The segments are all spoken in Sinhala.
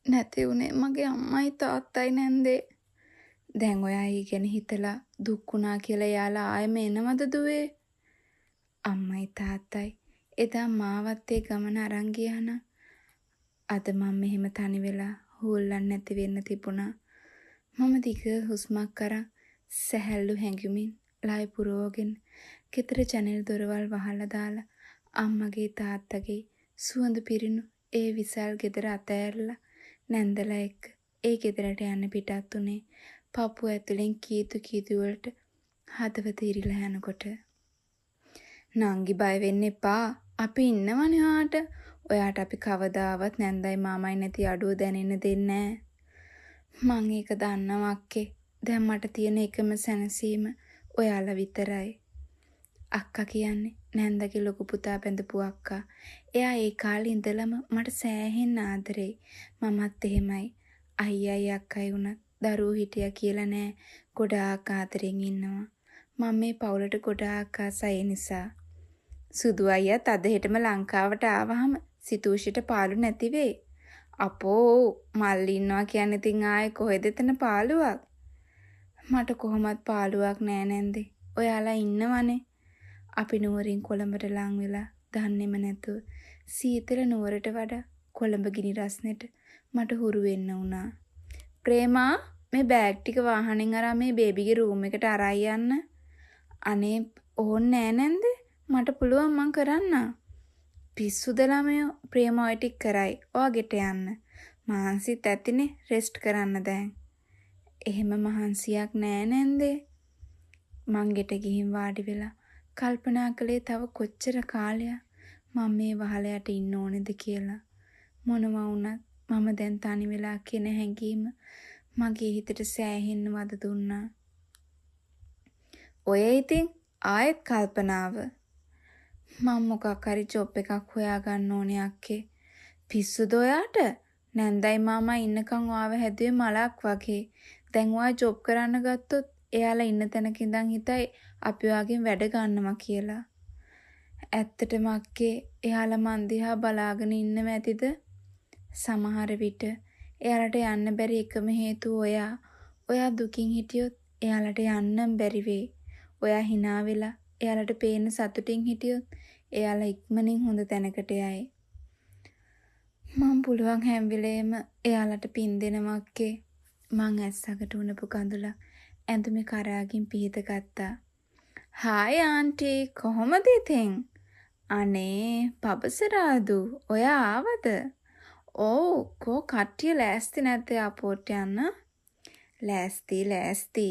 නැති වුණේ මගේ අම්මයි තාත්තයි නැන්දේ. දැන් ඔයා ඊ ගැන හිතලා දුක් වුණා කියලා එයාලා ආයෙම එනවද දුවේ? අම්මයි තාත්තයි එදා මාවත් ඒ ගමන අරන් ගියානම් අද මම මෙහෙම තනි වෙලා හුල්ලන් නැති වෙන්න තිබුණා. මම දිග හුස්මක් අරන් සැහැල්ලු හැඟුමින් ලයි පුරවගෙන ගෙදර ජනෙල් දොරවල් වහලා දාලා අම්මගේ තාත්තගේ සුවඳ පිරිණු ඒ විසල් ගෙදර අතෑරලා නැන්දලා එක්ක ඒ ගෙදරට යන්න පිටත් උනේ පපුව ඇතුලෙන් කීතු වලට හදවත ඉරිලා යනකොට. නංගි බය වෙන්න එපා. අපි ඉන්නවනේ ඔයාට. ඔයාට අපි කවදාවත් නැන්දයි මාමයි නැති අඩුව දැනෙන්න දෙන්නේ නැහැ. මං ඒක දන්නවා අක්කේ. දැන් මට තියෙන එකම සැනසීම ඔයාලා විතරයි. අක්කා කියන්නේ නැන්දගේ ලොකු පුතා බැඳපු අක්කා. එයා ඒ කාලේ ඉඳලම මට සෑහෙන්න ආදරෙයි. මමත් එහෙමයි. අයියයි අක්කයි වුණත් දරුවෝ හිටියා කියලා නෑ. ගොඩාක් ආදරෙන් ඉන්නවා. මම මේ පවුලට ගොඩාක් ආසයි නිසා. සුදු අයියත් අද හෙටම ලංකාවට ආවහම සිතූෂිට පාළු නැති වෙයි. අපෝ මල්ලි ඉන්නවා කියන්නේ ඉතින් ආයේ කොහෙද එතන පාළුවක්? මට කොහොමත් පාළුවක් නෑ නැන්දේ. ඔයාලා ඉන්නවනේ. අපි නුවරින් කොළඹට ලං වෙලා දන්නේම නැතුව සීතල නුවරට වඩා කොළඹ ගිනි රස්නෙට මට හුරු වෙන්න වුණා. ප්‍රේමා මේ බෑග් ටික වාහනෙන් අරන් මේ බේබිගේ රූම් එකට අරයි යන්න. අනේ ඕන්නේ නෑ නැන්ද? මට පුළුවන් මං කරන්න. පිස්සුද ළමයෝ ප්‍රේමා ඔය ටික කරයි. ඔයාගෙට යන්න. මහන්සිත් ඇතිනේ රෙස්ට් කරන්න දැන්. එහෙම මහන්සියක් නෑ නැන්දේ. මං ගෙට ගිහින් වාඩි වෙලා කල්පනා කළේ තව කොච්චර කාලයක් මම මේ වහලයට ඉන්න ඕනේද කියලා. මොනවා වුණත් මම දැන් තනි වෙලා කියන හැඟීම මගේ හිතට සෑහෙන්න වද දුන්නා. ඔය ඉතින් ආයෙත් කල්පනාව. මම මොකක් හරි ජොබ් එකක් හොයාගන්න ඕනේ අක්කේ. පිස්සුද ඔයාට? නැන්දයි මාමා ඉන්නකන් ඔයාව හැදුවේ මලක් වගේ. දැන් ඔයා ජොබ් කරන්න ගත්තොත් එයාලා ඉන්න තැනක ඉඳන් හිතයි අපි ඔයාගෙන් වැඩ ගන්නවා කියලා. ඇත්තටම අක්කේ එයාලා මන් දිහා බලාගෙන ඉන්නව ඇතිද? සමහර විට එයාලට යන්න බැරි එකම හේතුව ඔයා. ඔයා දුකින් හිටියොත් එයාලට යන්නම් බැරි වෙයි. ඔයා hina වෙලා එයාලට පේන සතුටින් හිටියොත් එයාලා ඉක්මනින් හොඳ තැනකට යයි. මම පුළුවන් හැම වෙලේම එයාලට පින් දෙනවා අක්කේ. මං ඇස්සකට උනපු කඳුලා ඇඳුමේ කරාකින් පිහිට ගත්තා. හායි ආන්ටි කොහොමද ඉතින්? අනේ පබසරාදු ඔයා ආවද? ඔව් කෝ කට්ටිය ලෑස්ති නැද්ද ආපෝට යන්න? ලෑස්ති.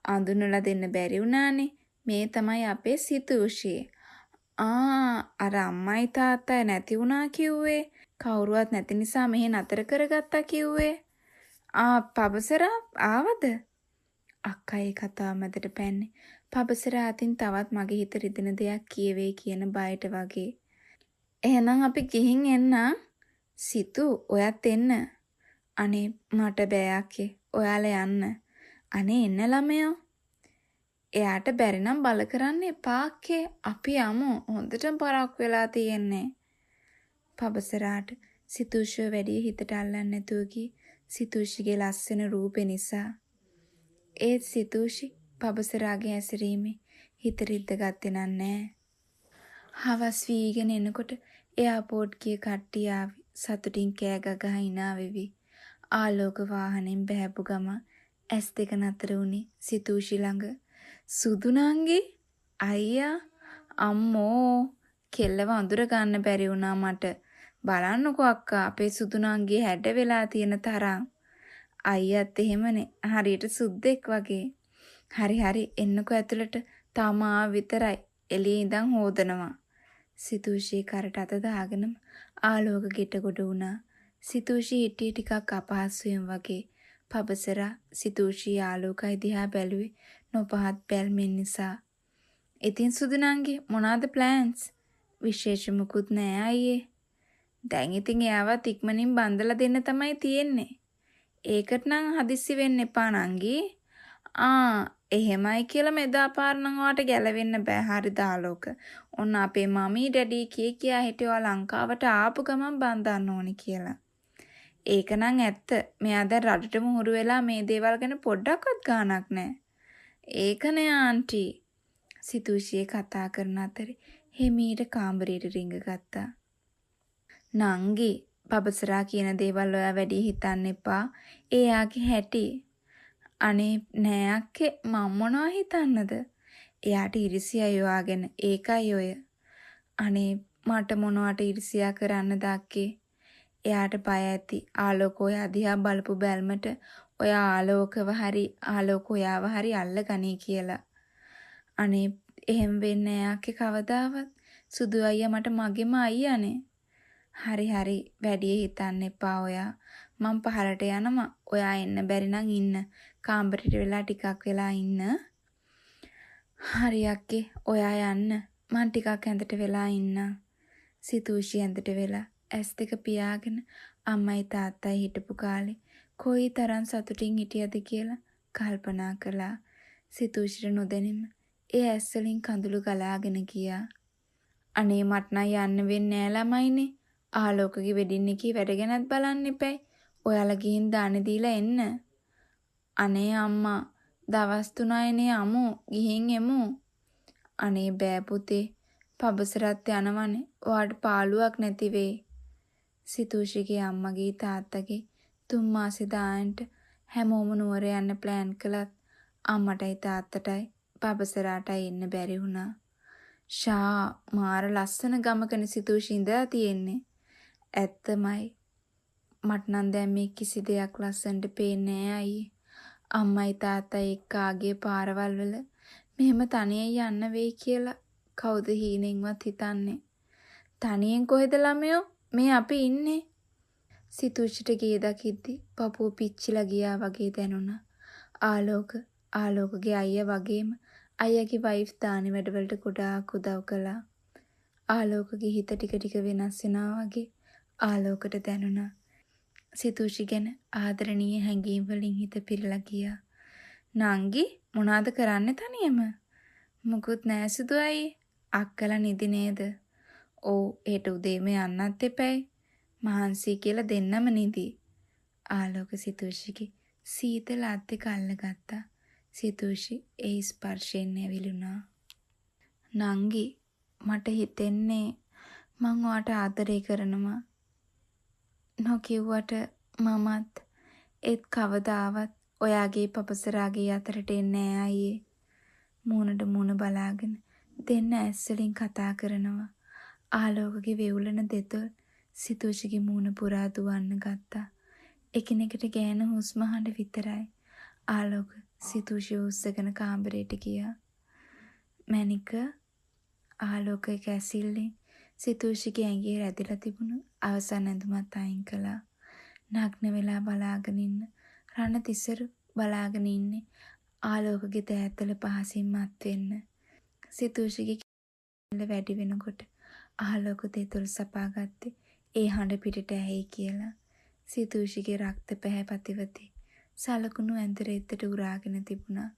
අඳුනලා දෙන්න බැරි වුණානේ. මේ තමයි අපේ සිතූෂි. අර අම්මයි තාත්තයි නැති වුණා කිව්වේ. කවුරුවත් නැති නිසා මෙහෙ නතර කරගත්තා කිව්වේ. පබසරා ආවද? අක්කා ඒ කතාව මැදට පැන්නේ. පබසරා අතින් තවත් මගේ හිත රිදෙන දෙයක් කියවේ කියන බයට වගේ. එහෙනම් අපි ගිහින් එන්න. සිතු ඔයත් එන්න. අනේ මට බෑ අක්කේ. ඔයාලා යන්න. අනේ එන්න ළමයෝ. එයාට බැරි නම් බල කරන්න එපා අක්කේ. අපි යමු. හොඳටම පරක් වෙලා තියෙන්නේ. පබසරාට සිතූෂිව වැඩි හිතට අල්ලන්නේ නැතුව ගියේ සිතූෂිගේ ලස්සන රූපේ නිසා. ඒත් සිතූෂි පබසරාගේ ඇසිරීමේ හිත රිද්ද ගත්තේ නෑ. හවස් වීගෙන එනකොට එයාපෝට් ගිය කට්ටිය ආවි. සතුටින් කෑ ගගා hina වෙවි. ආලෝක වාහනෙන් බහැපු ගම ඇස් දෙක නතර වුණේ සිතූෂි ළඟ. සුදු නංගි අයියා අම්මෝ කෙල්ලව අඳුර ගන්න බැරි වුණා මට. බලන්නකෝ අක්කා අපේ සුදු නංගි හැඩ වෙලා තියෙන තරම්. අයියත් එහෙමනේ හරියට සුද්දෙක් වගේ. හරි එන්නකෝ ඇතුළට. තාමා විතරයි එළියේ ඉඳන් හොදනවා. සිතූෂි කරට අත දාගෙනම ආලෝක ගෙට ගොඩ වුණා. සිතූෂි හිටියේ ටිකක් අපහසුයෙන් වගේ. පබසරා සිතූෂි ආලෝකයි දිහා බැලුවේ නොපහත් බැල්මෙන් නිසා. ඉතින් සුදු නංගි මොනවාද ප්ලෑන්ස්? විශේෂ මුකුත් නෑ අයියේ. දැන් ඉතින් එයාවත් ඉක්මනින් බන්දලා දෙන්න තමයි තියෙන්නේ. ඒකට නම් හදිස්සි වෙන්න එපා නංගි. එහෙමයි කියලා මෙදා පාර නම් ඔයාට ගැලවෙන්න බෑ. හරි දාලෝක. ඔන්න අපේ මමී ඩැඩි කියා හිටියා ලංකාවට ආපු ගමන් බන්දන්න ඕනි කියලා. ඒක නම් ඇත්ත. මෙයා දැන් රටටම හුරු වෙලා මේ දේවල් ගැන පොඩ්ඩක්වත් ගාණක් නැහැ. ඒකනේ ආන්ටි. සිතුෂියේ කතා කරන අතරේ හිමීට කාමරයට රිංග ගත්තා. නංගි, පබසරා කියන දේවල් ඔයා වැඩි හිතන්න එපා. එයාගේ හැටි. අනේ නෑ අක්කේ මම මොනවා හිතන්නද? එයාට ඉරිසියයි ඔයා ගැන. ඒකයි ඔය. අනේ මට මොනවට ඉරිසියා කරන්නද අක්කේ? එයාට බය ඇති. ආලෝක ඔයා දිහා බලපු බැල්මට ඔයා ආලෝක ඔයාව හරි අල්ලගනී කියලා. අනේ එහෙම වෙන්නේ නෑ අක්කේ කවදාවත්. සුදු අයියා මට මගේම අයියානේ. හරි වැඩි හිතන්න එපා ඔයා. මං පහලට යනවා. ඔයා එන්න බැරි නම් ඉන්න. කාමරේට වෙලා ටිකක් වෙලා ඉන්න. හරි අක්කේ ඔයා යන්න. මං ටිකක් ඇඳට වෙලා ඉන්නම්. සිතුෂි ඇඳට වෙලා ඇස් දෙක පියාගෙන අම්මයි තාත්තයි හිටපු කාලේ කොයි තරම් සතුටින් හිටියද කියලා කල්පනා කළා. සිතුෂිට නොදැනීම ඒ ඇස් වලින් කඳුළු ගලාගෙන ගියා. අනේ මට නම් යන්න වෙන්නේ නෑ ළමයිනේ. ආලෝකගේ වෙඩින් එකේ වැඩ ගැනත් බලන්න එපයි. ඔයාලා ගිහින් දාන දීලා එන්න. අනේ අම්මා දවස් 3යිනේ අමු ගිහින් එමු. අනේ බෑ පුතේ. පබසරත් යනවනේ. ඔයාට පාළුවක් නැති වෙයි. සිතුෂිගේ අම්මගේ තාත්තගේ 3 මාසෙ දායන්ට හැමෝම නුවර යන්න ප්ලෑන් කළත් අම්මටයි තාත්තටයි පබසරාටයි එන්න බැරි වුණා. ෂා මාර ලස්සන ගමකනේ සිතුෂි ඉඳලා තියෙන්නේ. ඇත්තමයි. මට නම් දැන් මේ කිසි දෙයක් ලස්සනට පේන්නේ නෑ අයියේ. අම්මයි තාත්තයි එක්ක ආගේ පාරවල් වල මෙහෙම තනියෙන් යන්න වෙයි කියලා කවුද හීනෙන්වත් හිතන්නේ. තනියෙන් කොහෙද ළමයෝ? මේ අපි ඉන්නේ. සිතුෂිට ගේ දකිද්දි පපුව පිච්චිලා ගියා වගේ දැනුණා. ආලෝකගේ අයියා වගේම අයියාගේ වයිෆ් දානි වැඩවලට ගොඩාක් උදව් කළා. ආලෝකගේ හිත ටික ටික වෙනස් වෙනවා වගේ ආලෝකට දැනුණා. සිතුෂි ගැන ආදරණීය හැඟීම් වලින් හිත පිරලා ගියා. නංගි මොනවාද කරන්නේ තනියම? මුකුත් නෑ සුදු අයියේ. අක්කලා නිදි නේද? ඔව් ඒට උදේම යන්නත් එපැයි. මහන්සි කියලා දෙන්නම නිදි. ආලෝක සිතුෂිගේ සීතල අත් දෙක අල්ලගත්තා. සිතුෂි ඒ ස්පර්ශයෙන් ඇවිලුණා. නංගි මට හිතෙන්නේ මං ඔයාට ආදරේ කරනවා. නොකියුවට මමත් ඒත් කවදාවත් ඔයාගේ පපසරාගේ අතරට එන්නේ නෑ අයියේ. මූණට මූණ බලාගෙන දෙන්න ඇස් වලින් කතා කරනවා. ආලෝකගේ වෙවුලන දෙතොල් සිතුෂිගේ මූණ පුරා දුවන්න ගත්තා. එකිනෙකට ගෑන හුස්ම හඬ විතරයි. ආලෝක සිතුෂි උස්සගෙන කාමරයට ගියා. මැනික ආලෝකයේ කැසිල්ලෙන් සිතුෂිගේ ඇඟේ රැඳිලා තිබුණු අවසන් ඇඳුමත් අයින් කළා. නග්න වෙලා බලාගෙන ඉන්න රණ තිසරු බලාගෙන ඉන්නේ ආලෝකගේ දෑතල පහසින් මත් වෙන්න. සිතුෂිගේ කැල්ල වැඩි වෙනකොට ආලෝක දෙතොල් සපා ගත්තේ ඒ හඬ පිටට ඇහි කියලා. සිතුෂිගේ රක්ත පැහැපතිවති සලකුණු ඇඳ රෙද්දට උරාගෙන තිබුණා.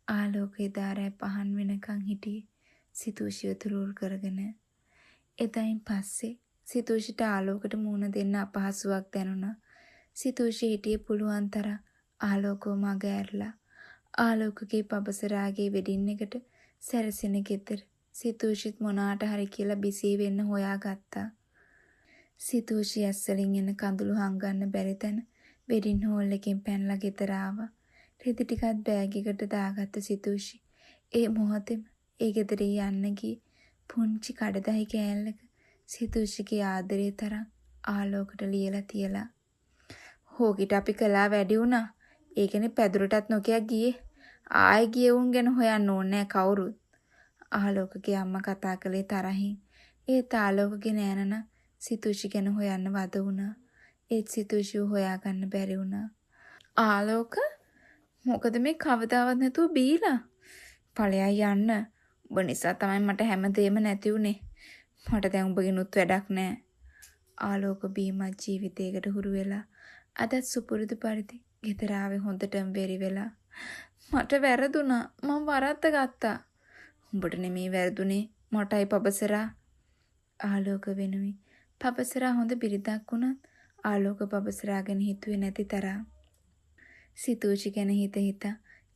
ආලෝකයේ දාරය පහන් වෙනකන් හිටියේ සිතුෂිව තුරුල් කරගෙන. එදයින් පස්සේ සිතුෂිට ආලෝකට මූණ දෙන්න අපහසුයක් දැනුණා. සිතුෂි හිටියේ පුළුවන් තරම් ආලෝකව මග ඇරලා. ආලෝකගේ පබසරාගේ වෙඩින් එකට සැරසෙන ගෙදර සිතුෂිත් මොනාට හරි කියලා බිසී වෙන්න හොයාගත්තා. සිතුෂි ඇස්වලින් එන කඳුළු හංගන්න බැරි තැන වෙඩින් හෝල් එකෙන් පැනලා ගෙදර ආවා. රෙදි ටිකක් බෑග් එකට දාගත්ත සිතුෂි ඒ මොහොතේම ඒ ගෙදර යන්න ගියේ පුංචි කඩදාහි කෑල්ලක සිතුෂිගේ ආදරේ තරම් ආලෝකට ලියලා තියලා. හොගිට අපි කළා වැඩි වුණා. ඒකනේ පැදුරටත් නොකිය ගියේ. ආයෙ ගිය උන් ගැන හොයන්න ඕනේ කවුරුත්. ආලෝකගේ අම්මා කතා කළේ තරහින්. ඒත් ආලෝකගේ නෑනන සිතුෂි ගැන හොයන්න වද වුණා. ඒත් සිතුෂිව හොයාගන්න බැරි වුණා. ආලෝක මොකද මේ කවදාවත් නැතුව බීලා? ඵලයන් යන්න. ඔබ නිසා තමයි මට හැමදේම නැති උනේ. මට දැන් ඔබගෙනුත් වැඩක් නෑ. ආලෝක බීමත් ජීවිතයකට හුරු වෙලා අදත් සුපුරුදු පරිදි ගෙදර ආවේ හොඳටම බැරි වෙලා. මට වැරදුනා. මම වරද්ද ගත්තා. උඹට නෙමෙයි වැරදුනේ. මටයි පබසරා. ආලෝක වෙනුයි. පබසරා හොඳ බිරිඳක් වුණත් ආලෝක පබසරා ගැන හිතුවේ නැති තරම්. සිතූෂි ගැන හිත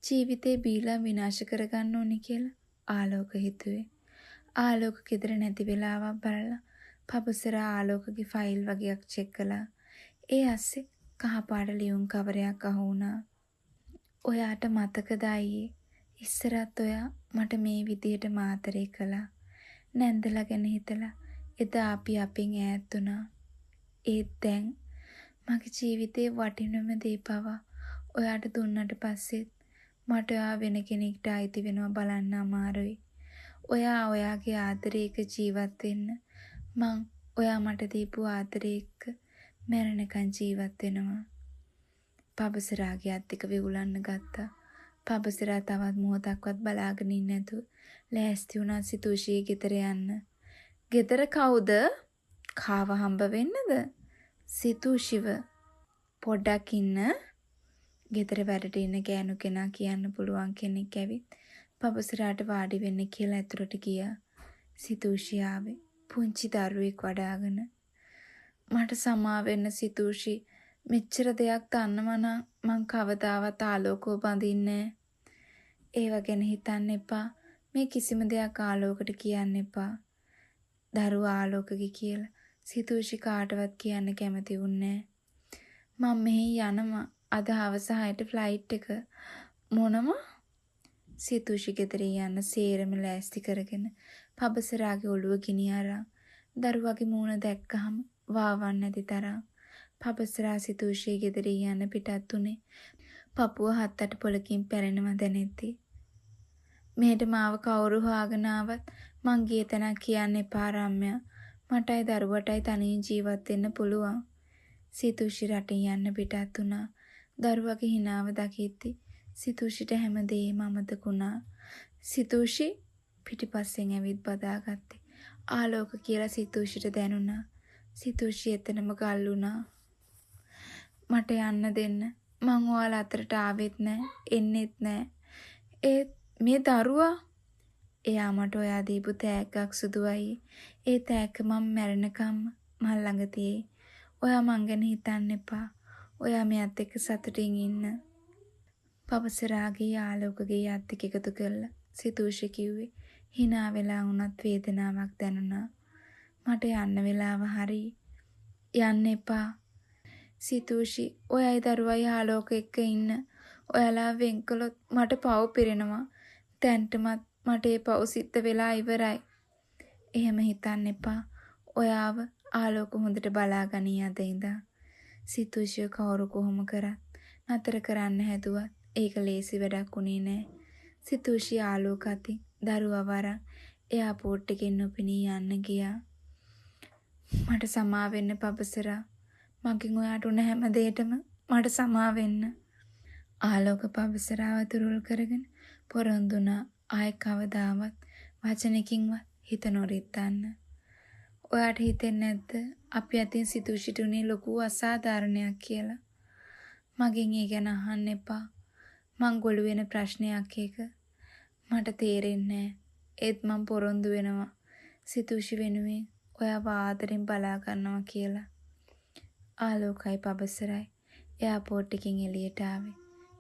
ජීවිතේ බීලා විනාශ කරගන්න ඕනේ කියලා ආලෝක හිතුවේ. ආලෝක ගෙදර නැති වෙලාවක් බලලා පබසරා ආලෝකගේ ෆයිල් වගේක් චෙක් කළා. ඒ ඇස්සේ කහපාට ලියුම් කවරයක් අහු වුණා. ඔයාට මතකද අයියේ? ඉස්සරත් ඔයා මට මේ විදියට මාතරේ කළා. නැන්දලා ගැන හිතලා එදා අපි අපෙන් ඈත් වුණා. ඒත් දැන් මගේ ජීවිතේ වටිනම දේ පවා ඔයාට දුන්නට පස්සෙත් මට ඔයා වෙන කෙනෙක්ට අයිති වෙනවා බලන්න අමාරුයි. ඔයා ඔයාගේ ආදරේක ජීවත් වෙන්න මං ඔයා මට දීපු ආදරේක මැරෙනකන් ජීවත් වෙනවා. පබසරාගේ අත් දෙක වෙවුලන්න ගත්තා. පබසරා තවත් මොහොතක්වත් බලාගෙන ඉන්නේ නැතුව ලෑස්ති වුණා සිතූෂියේ ගෙදර යන්න. ගෙදර කවුද? කාව හම්බ වෙන්නද? සිතූෂිව. පොඩ්ඩක් ඉන්න. ගෙදර වැඩට ඉන්න ගෑනු කෙනා කියන්න පුළුවන් කෙනෙක් ඇවිත් පබසරාට වාඩි වෙන්න කියලා ඇතුළට ගියා. සිතූෂි ආවේ පුංචි දරුවෙක් වඩාගෙන. මට සමා වෙන්න සිතූෂි. මෙච්චර දෙයක් දන්නවා නම් මං කවදාවත් ආලෝකව බඳින්නේ නැහැ. ඒව ගැන හිතන්න එපා. මේ කිසිම දෙයක් ආලෝකට කියන්න එපා. දරුවා ආලෝකගේ කියලා සිතූෂි කාටවත් කියන්න කැමති වුණේ නැහැ. මම මෙහි යනවා. අද හවස 6ට ෆ්ලයිට් එක. මොනම? සිතූෂි ගෙදර යන්න සේරම ලෑස්ති කරගෙන පබසරාගේ ඔළුව ගිනි අරන් දරුවාගේ මූණ දැක්කහම වාවන්න නැති තරම් පබසරා සිතූෂියේ ගෙදර යන්න පිටත් උනේ. පපුව 7-8 පොලකින් පැලෙනවා දැනෙද්දි. මෙහෙට මාව කවුරු හොයාගෙන ආවත් මං ගිය තැනක් කියන්න එපා රම්‍යා. මටයි දරුවටයි තනියෙන් ජීවත් වෙන්න පුළුවන්. සිතූෂි රටින් යන්න පිටත් වුණා. දරුවගේ හිනාව දකිද්දි සිතූෂිට හැමදේම අමතක වුණා. සිතූෂි පිටිපස්සෙන් ඇවිත් බදාගත්තේ. ආලෝක කියලා සිතූෂිට දැනුණා. සිතූෂි එතනම ගල් වුණා. මට යන්න දෙන්න. මං ඔයාලා අතරට ආවෙත් නැහැ, එන්නෙත් නැහැ. ඒත් මේ දරුවා එයා මට ඔයා දීපු තෑග්ගක් සුදුවයි. ඒ තෑග්ග මම මැරෙනකම් මල් ළඟ තියෙයි. ඔයා මං ගැන හිතන්න එපා. ඔයා මෙයත් එක්ක සතුටින් ඉන්න. පබසරාගේ ආලෝකගේ අත් දෙක එකතු කරලා සිතූෂි කිව්වේ. hina වෙලා වුණත් වේදනාවක් දැනුණා. මට යන්න වෙලාව හරි. යන්න එපා. සිතූෂි ඔයයි දරුවයි ආලෝක එක්ක ඉන්න. ඔයාලා වෙන් කළොත් මට පව් පිරෙනවා. තැන්ටමත් මට ඒ පව් සිද්ධ වෙලා ඉවරයි. එහෙම හිතන්න එපා. ඔයාව ආලෝක හොඳට බලාගනී අද ඉඳන්. සිතූෂිය කවුරු කොහොම කරත් නතර කරන්න හැදුවත් ඒක ලේසි වැඩක් උනේ නෑ. සිතූෂි ආලෝක අතින් දරුවා වරන් එයාපෝට් එකෙන් නොපෙනී යන්න ගියා. මට සමා වෙන්න පබසරා. මගෙන් ඔයාට උන හැම දෙයකටම මට සමා වෙන්න. ආලෝක පබසරාව තුරුල් කරගෙන පොරොන්දුනා ආයෙ කවදාවත් වචනකින්වත් හිත නොරිත්තන්න. ඔයාට හිතෙන්නේ නැද්ද අපි අතින් සිතූෂිට උනේ ලොකු අසාධාරණයක් කියලා? මගෙන් ඒ ගැන අහන්න එපා. මං ගොළු වෙන ප්‍රශ්නයක් ඒක. මට තේරෙන්නේ නැහැ. ඒත් මං පොරොන්දු වෙනවා සිතූෂි වෙනුවෙන් ඔයාව ආදරෙන් බලා ගන්නවා කියලා. ආලෝකයි පබසරයි එයාපෝට් එකකින් එළියට ආවේ.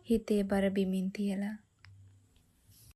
හිතේ බර බිමින් තියලා.